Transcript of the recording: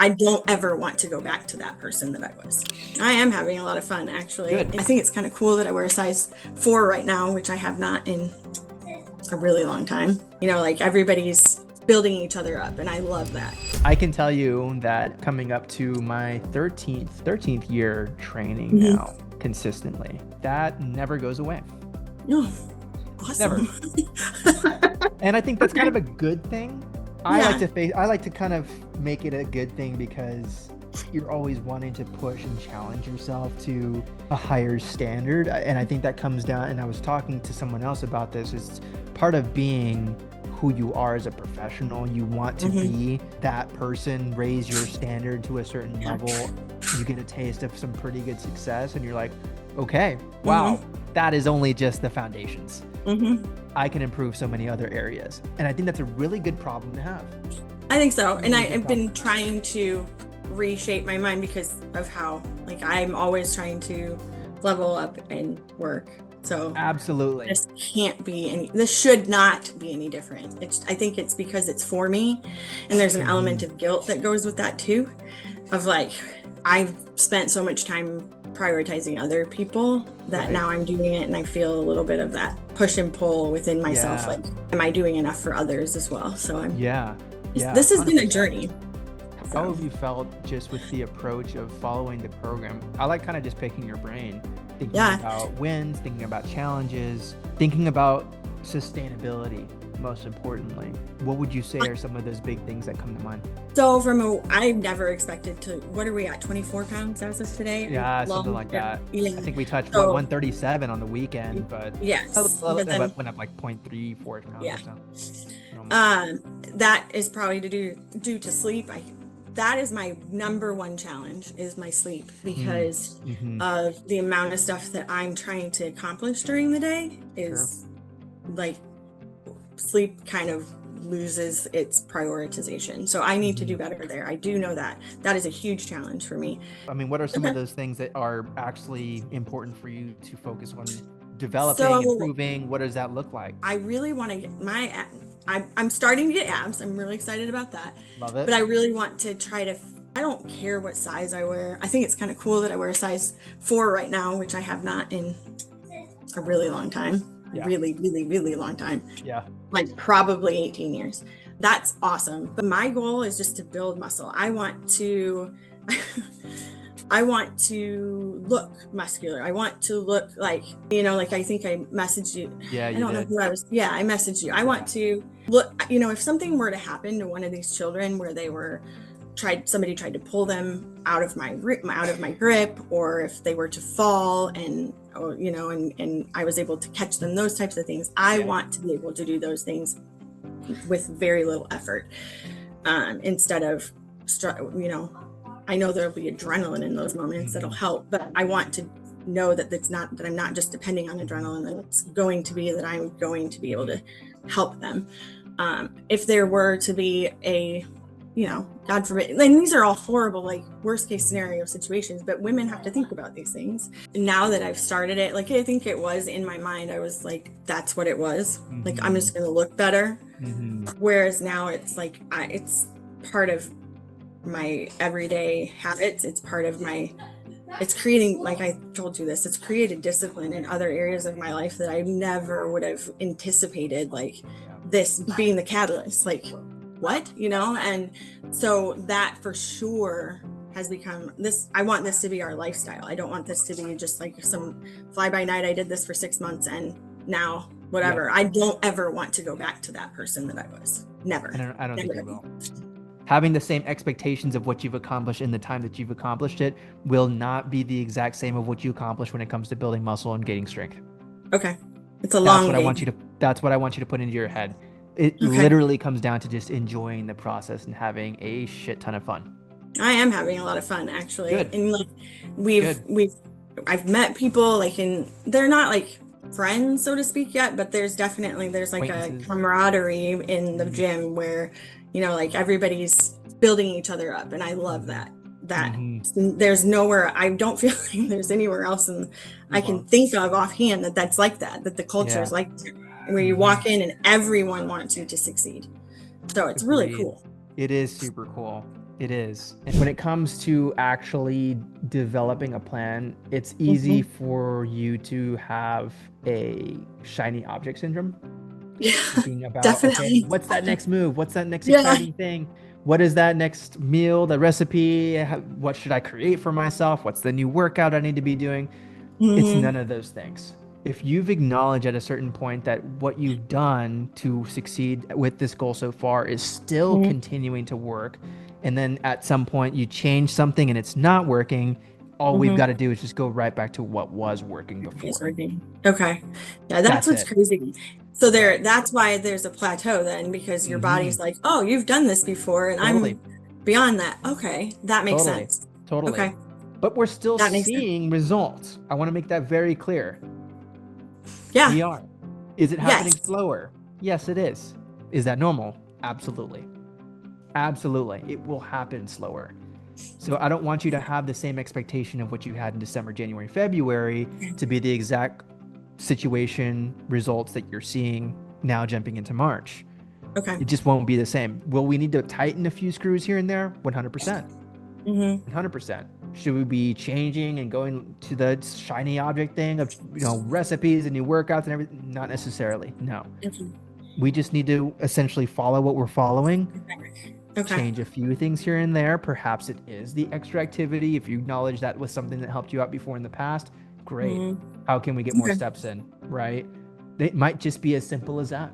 I don't ever want to go back to that person that I was. I am having a lot of fun, actually. Good. I think it's kind of cool that I wear a size 4 right now, which I have not in a really long time. Like everybody's building each other up, and I love that. I can tell you that coming up to my 13th year training now consistently, that never goes away. Oh, awesome. Never. And I think that's kind of a good thing. I like to kind of make it a good thing because you're always wanting to push and challenge yourself to a higher standard. And I think that comes down, and I was talking to someone else about this, is part of being who you are as a professional. You want to be that person, raise your standard to a certain level. You get a taste of some pretty good success and you're like, okay, wow, that is only just the foundations. I can improve so many other areas. And I think that's a really good problem to have. I think so. And I've been trying to reshape my mind because of how, I'm always trying to level up and work. So absolutely, this should not be any different. I think it's because it's for me, and there's an element of guilt that goes with that too, of I've spent so much time prioritizing other people that now I'm doing it, and I feel a little bit of that push and pull within myself. Am I doing enough for others as well? So this has been a journey. How have you felt just with the approach of following the program? I like kind of just picking your brain, thinking about wins, thinking about challenges, thinking about sustainability, most importantly. What would you say are some of those big things that come to mind? So I never expected to, what are we at, 24 pounds as of today? Yeah, something like that. I think we touched 137 on the weekend, but yes, but then went up like 0.34 pounds or so. That is probably due to sleep. That is my number one challenge, is my sleep, because of the amount of stuff that I'm trying to accomplish during the day. Is sleep kind of loses its prioritization. So I need to do better there. I do know that is a huge challenge for me. I mean, what are some of those things that are actually important for you to focus on developing, improving? What does that look like? I really want to get I'm starting to get abs. I'm really excited about that. Love it. But I really want to I don't care what size I wear. I think it's kind of cool that I wear a size 4 right now, which I have not in a really long time. Really, really, really long time. Probably 18 years. That's awesome. But my goal is just to build muscle. I want to look muscular. I want to look I think I messaged you. Yeah, you I don't did. know who I was. Yeah, I messaged you. I want to look, if something were to happen to one of these children where somebody tried to pull them out of my grip, or if they were to fall and I was able to catch them, those types of things. I want to be able to do those things with very little effort, instead of I know there'll be adrenaline in those moments that'll help, but I want to know that I'm not just depending on adrenaline, that it's going to be that I'm going to be able to help them. If there were to be a, God forbid, and these are all horrible, worst case scenario situations, but women have to think about these things. Now that I've started it, I think it was in my mind, I was that's what it was. I'm just going to look better. Whereas now it's it's part of my everyday habits. It's part of it's creating, I told you this, it's created discipline in other areas of my life that I never would have anticipated, this being the catalyst. What, and so that for sure has become this. I want this to be our lifestyle. I don't want this to be just some fly by night. I did this for 6 months and now whatever. I don't ever want to go back to that person that I was. Never. I don't think you will. Having the same expectations of what you've accomplished in the time that you've accomplished it will not be the exact same of what you accomplish when it comes to building muscle and gaining strength. Okay. It's a long game. That's what I want you to put into your head. It literally comes down to just enjoying the process and having a shit ton of fun. I am having a lot of fun, actually. Good. And I've met people and they're not friends, so to speak, yet, but there's a camaraderie in the gym where, everybody's building each other up. And I love that. There's nowhere, I don't feel like there's anywhere else I can think of offhand that's like that the culture is like that, where you walk in and everyone wants you to succeed. So it's really cool. It is super cool. It is. And when it comes to actually developing a plan, it's easy Mhm. for you to have a shiny object syndrome. Yeah, Thinking about, okay, definitely. what's that next move? What's that next Yeah. exciting thing? What is that next meal, the recipe? What should I create for myself? What's the new workout I need to be doing? It's Hmm. none of those things. If you've acknowledged at a certain point that what you've done to succeed with this goal so far is still Hmm. continuing to work, and then at some point you change something and it's not working, all we've Hmm. got to do is just go right back to what was working It's before. working. Okay. Yeah, that's That's what's it. crazy. So Right. that's why there's a plateau then, because your Mm-hmm. body's like, oh, you've done this before, and Totally. I'm beyond that. Okay, that makes Totally. sense. Totally. Okay, But we're still that makes sense. seeing results. I want to make that very clear. Yeah. We are. Is it happening Yes. slower? Yes, it is. Is that normal? Absolutely. Absolutely. It will happen slower. So I don't want you to have the same expectation of what you had in December, January, February Okay. to be the exact situation results that you're seeing now jumping into March. Okay. It just won't be the same. Will we need to tighten a few screws here and there? 100%. Hmm. 100%. Should we be changing and going to the shiny object thing of, recipes and new workouts and everything? Not necessarily. No. Okay. We just need to essentially follow what we're following, Okay. change a few things here and there. Perhaps it is the extra activity. If you acknowledge that was something that helped you out before in the past, great. Hmm. How can we get more Okay. steps in, right? It might just be as simple as that.